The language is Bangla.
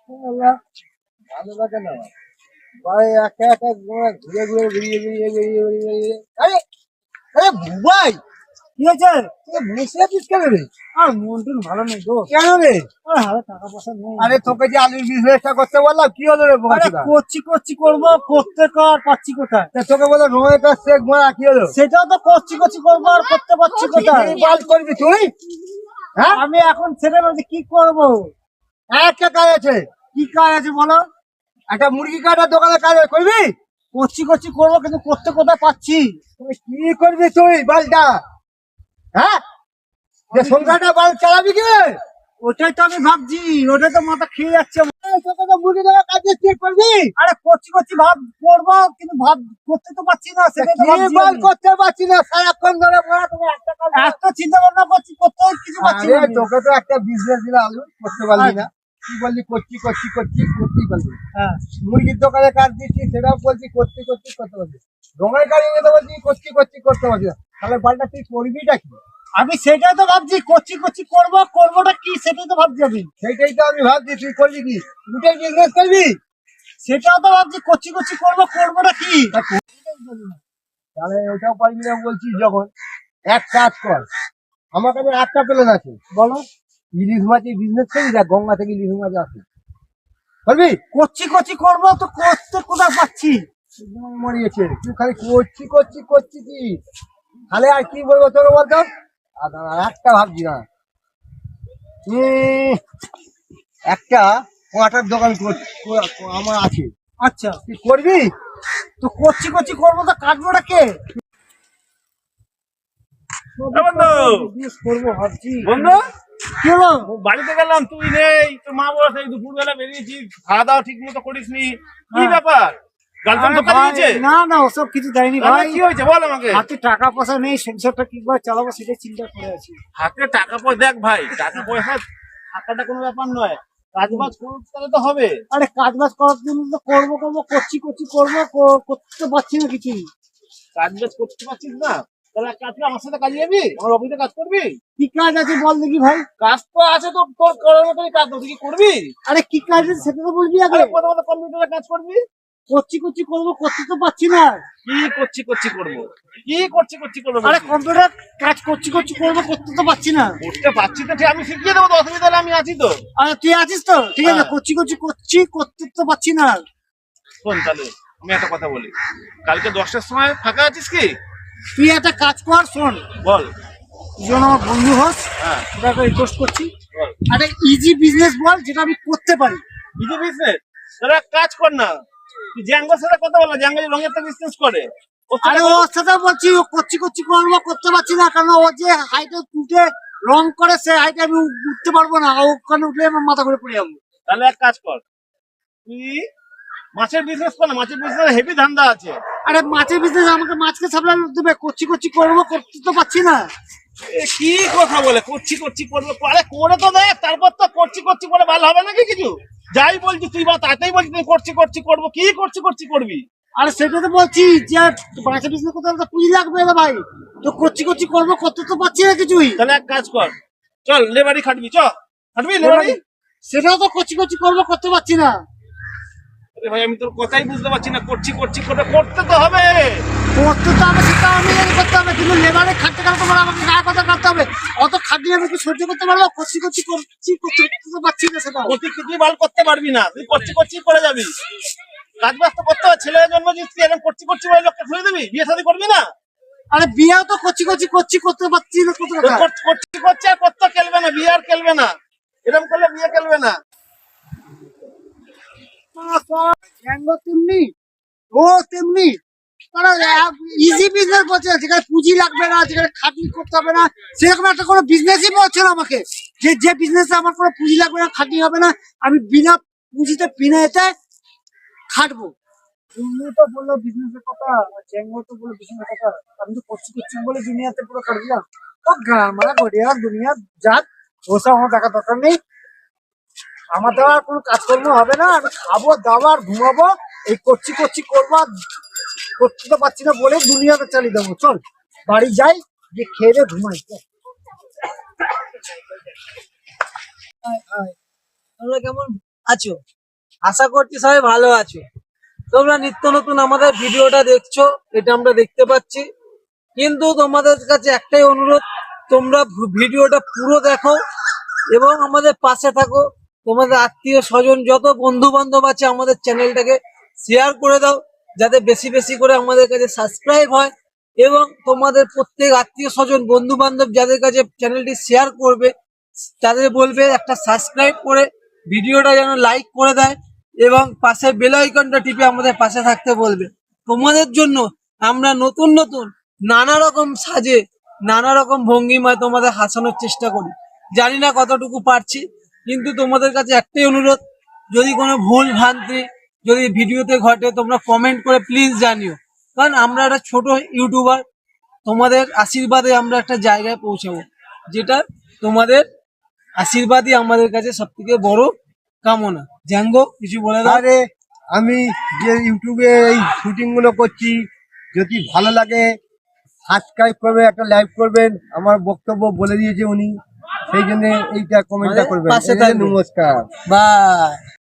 ভালো লাগে না ভাই, একা একা ঘুরে ঘুরে বেরিয়ে বেরিয়ে বেরিয়ে বেরিয়ে বেরিয়ে আরে আরে ভাই, কি হয়েছে? বসে আছিস কেন রে? আর মন টন ভালো নেই গো। কেন রে? হাতে টাকা পয়সা নেই। আরে তোকে যে আলুর বিজনেসটা করতে বললাম, কি হলো রে? করছি করছি করবো, করতে কর পাচ্ছি কোথায়? তোকে বলে রোমের কাছ থেকে ঘোরা, কি হলো? সেটাও তো করছি করছি করবো, আর করতে পারছি কোথায়? বাল করবি তুই? হ্যাঁ, আমি এখন ছেলে বলছি কি করবো? একটা কাজ আছে। কি কাজ আছে বলো? একটা মুরগি কাটার দোকানে কাজ করবি? করছি করছি করবো, কিন্তু করতে কোথায় পাচ্ছি? তুই কি করবি তুই বালটা? হ্যাঁ, যে সংসারটা বাল চালাবি কি? ওটাই তো আমি ভাবছি, ওটাই তো মাথা খেয়ে যাচ্ছে। তোকে তো মুরগি দেওয়া কাজে ঠিক করবি? আরে করছি করছি ভাব করবো, কিন্তু ভাব করতে তো পারছি না। সেটা তো বাল করতে পারছি না, সারাক্ষণ ধরে এত চিন্তা ভাবনা করছি, করতে কিছু পারছি না। তোকে তো একটা বিজনেস দিলে আলু করতে পারলি না। কি বললি করছি করছি করছি করতেই পারলি? হ্যাঁ, মুরগির দোকানে কাজ দিচ্ছি, সেটাও বলছি করছি করছি করতে পারছি। ডোঙায় গাড়ি নিয়ে বলছি করছি করছি করতে পারছি না। তাহলে বালটা তুই করবিটা কি? আমি সেটাই তো ভাবছি, করছি করছি করবো, করবোটা কি সেটাই তো ভাবছি আমি। সেটাই তো আমি ভাবছি, তুই করবি কি? দুটাই বিজনেস করবি? সেটাও তো ভাবছি, করছি করছি করবো, করবোটা কি? তাহলে ওটাও পারবি না বলছিস যখন, এক কাজ কর, আমার কাছে একটা প্লেন আছে, বলো। ইলিশ মাছের বিজনেস করবি? দেখ, গঙ্গা থেকে ইলিশ মাছ আসে, করবি? করছি করছি করবো, তো করতে কোথায় পাচ্ছি? মরিয়েছে তুই, খালি করছি করছি করছি কি? তাহলে আর কি বলবো তোকে বলতো? একটা ভাবছি না, একটা কাঁটার দোকান আমার আছে। আচ্ছা, তুই করবি? তো করছি করছি করবো, তো কাটবোটা কে? করবো ভাবছি। বন্ধু, কি হলো? বাড়িতে গেলাম, তুই নেই, তোর মা বলছে দুপুর বেলা বেরিয়েছিস, খাওয়া দাওয়া ঠিক মতো করিসনি, কি ব্যাপার? না না, ওসব কিছু দেয়নি ভাই। কি হয়েছে বল আমাকে। হাতে টাকা পয়সা নেই, সংসারটা কিভাবে চালাবো সেটাই চিন্তা করে আছি। হাতে টাকা পয়সা, দেখ ভাই, টাকা পয়সা থাকাটা কোনো ব্যাপার নয়, কাজ বাজ করতে তো হবে। আরে কাজ বাজ করার জন্য তো করবো করবো, করছি করছি করবো, করতে পারছি না কিছুই। কাজ বাজ করতে পারছিস না? তাহলে কাজ, আমার সাথে কাজে যাবি, আমার অফিসে কাজ করবি? কি কাজ আছে বল দেখি ভাই। কাজ তো আছে, তো তোর করার মতোই কাজ, তুই কি করবি? আরে কি কাজ আছে সেটা তো বলবি আগে। প্রথমত কম্পিউটারে কাজ করবি। করছি করছি করবো, করতে তো পারছি না। কি করছি করছি করবো, কি করছি করছি করবো? আরে কম্পিউটার কাজ করছি করছি করবো, করতে তো পারছি না। করতে পারছি তো ঠিক, আমি শিখিয়ে দেবো, তো অসুবিধা হলে আমি আছি তো। আরে তুই আছিস তো, ঠিক আছে। করছি করছি করছি, করতে তো পারছি না। শোন তাহলে আমি একটা কথা বলি, কালকে 10টার সময় ফাঁকা আছিস কি? তুই একটা কাজ কর, শোন। বল। তুই আমার বন্ধু হস, তোকে রিকোয়েস্ট করছি, একটা ইজি বিজনেস বল যেটা আমি করতে পারি। Easy business? তাহলে এক কাজ কর না, তুই জ্যাঙ্গোর সাথে কথা বল, জ্যাঙ্গো যে রঙের বিজনেস করে। আরে ওর সাথে বলছি, ও করছি করছি করবো, করতে পারছি না, কারণ ও যে হাইটে উঠে রং করে, সে হাইটে আমি উঠতে পারবো না, ওখানে উঠলে আমার মাথা ঘুরে পড়ে যাবো। তাহলে এক কাজ কর, তুই মাছের বিজনেস কর না, মাছের বিজনেস হেভি ধান্দা আছে। আরে মাছের বিজনেস আমাকে মাছকে সাপ্লাই দেবে, করছি করছি করবো, করতে তো পারছি না। কি কথা বলে করছি করছি করবো? আরে করে তো দেখ, তারপর তো করছি করছি করে ভালো হবে নাকি কিছু? যাই বলছি তুই বা তাতেই বলছি তুই করছি করছি করবো, কি করছি করছি করবি? আরে সেটা তো বলছি যে মাছের বিজনেস করতে হলে তো পুঁজি লাগবে না ভাই, তো করছি করছি করবো, করতে তো পারছি না কিছুই। তাহলে এক কাজ কর, চল লেবারি খাটবি, খাটবি লেবারি। সেটাও তো করছি করছি করবো, করতে পারছি না। ভাই আমি তোর কথাই বুঝতে পারছি না, করছি করছি করতে করতে তো হবে। করতে তো হবে, সেটা আমি করতে হবে, কিন্তু লেবারে খাটতে গেলে তোমার আমাকে গায়ে কথা কাটতে হবে, অত খাটনি আমি কি সহ্য করতে পারবো? করছি করছি করছি করতে তো পারছি না, সেটা অতি কিছুই ভালো করতে পারবি না, তুই করছি করছি করে যাবি। কাজ বাজ তো করতে হবে, ছেলে জন্ম দিচ্ছি, এরকম করছি করছি বলে লোককে ধরে দিবি, বিয়ে শাদী করবি না? আরে বিয়েও তো করছি করছি করছি করতে পারছি না, করছি করছি আর করতে খেলবে না, বিয়ে আর খেলবে না, এরকম করলে বিয়ে খেলবে না। তেমনি ও তেমনি ইজি বিজনেস বলছে, যেখানে পুঁজি লাগবে না, যেখানে খাটনি করতে হবে না, সেরকম একটা কোনো বিজনেসই বলছে না আমাকে, যে বিজনেসে আমার কোনো পুঁজি লাগবে না, খাটনি হবে না, আমি বিনা পুঁজিতে বিনা এতে খাটবো। তুমি তো বললো বিজনেসের কথা, চ্যাঙ্গো তো বললো বিজনেসের কথা, আমি তো করছি করছি বলে দুনিয়াতে পুরো কাট দিলাম। ও গ্রামারা গড়িয়া দুনিয়া যাক, ওসব আমার দেখা দরকার নেই। আমার দেওয়ার কোনো কাজকর্ম হবে না, আমি খাবো দাবো আর ঘুমাবো, এই করছি করছি করবো, করতে তো পারছি না বলে দুনিয়াতে চালিয়ে দেবো। চল বাড়ি যাই, গিয়ে খেয়ে দিয়ে ঘুমাই। তোমরা কেমন আছো? আশা করছি সবাই ভালো আছো। তোমরা নিত্য নতুন আমাদের ভিডিওটা দেখছো, এটা আমরা দেখতে পাচ্ছি, কিন্তু তোমাদের কাছে একটাই অনুরোধ, তোমরা ভিডিওটা পুরো দেখো এবং আমাদের পাশে থাকো। তোমাদের আত্মীয় স্বজন যত বন্ধু বান্ধব আছে আমাদের চ্যানেলটাকে শেয়ার করে দাও, যাতে বেশি বেশি করে আমাদের কাছে সাবস্ক্রাইব হয়, এবং তোমাদের প্রত্যেক আত্মীয় স্বজন বন্ধু বান্ধব যাদের কাছে চ্যানেলটি শেয়ার করবে তাদের বলবে একটা সাবস্ক্রাইব করে ভিডিওটা যেন লাইক করে দেয় এবং পাশে বেল আইকনটা টিপে আমাদের পাশে থাকতে বলবে। তোমাদের জন্য আমরা নতুন নতুন নানা রকম সাজে নানা রকম ভঙ্গিমায় তোমাদের হাসানোর চেষ্টা করি। জানি না কতটুকু পারছি, কিন্তু তোমাদের কাছে একটাই অনুরোধ, যদি কোনো ভুল ভ্রান্তি যদি ভিডিওতে ঘটে তোমরা কমেন্ট করে প্লিজ জানিও, কারণ আমরা একটা ছোট ইউটিউবার, তোমাদের আশীর্বাদে আমরা একটা জায়গায় পৌঁছাবো, যেটা তোমাদের আশীর্বাদই আমাদের কাছে সব থেকে বড় কামনা। জ্যাঙ্গো কিছু বলে দাও। আরে আমি যে ইউটিউবে এই শুটিং গুলো করছি, যদি ভালো লাগে সাবস্ক্রাইব করবে, একটা লাইক করবেন, আমার বক্তব্য বলে দিয়েছে উনি, সেই জন্য এইটা কমেন্টটা করবেন। পাশে থাকবেন। নমস্কার। বাই।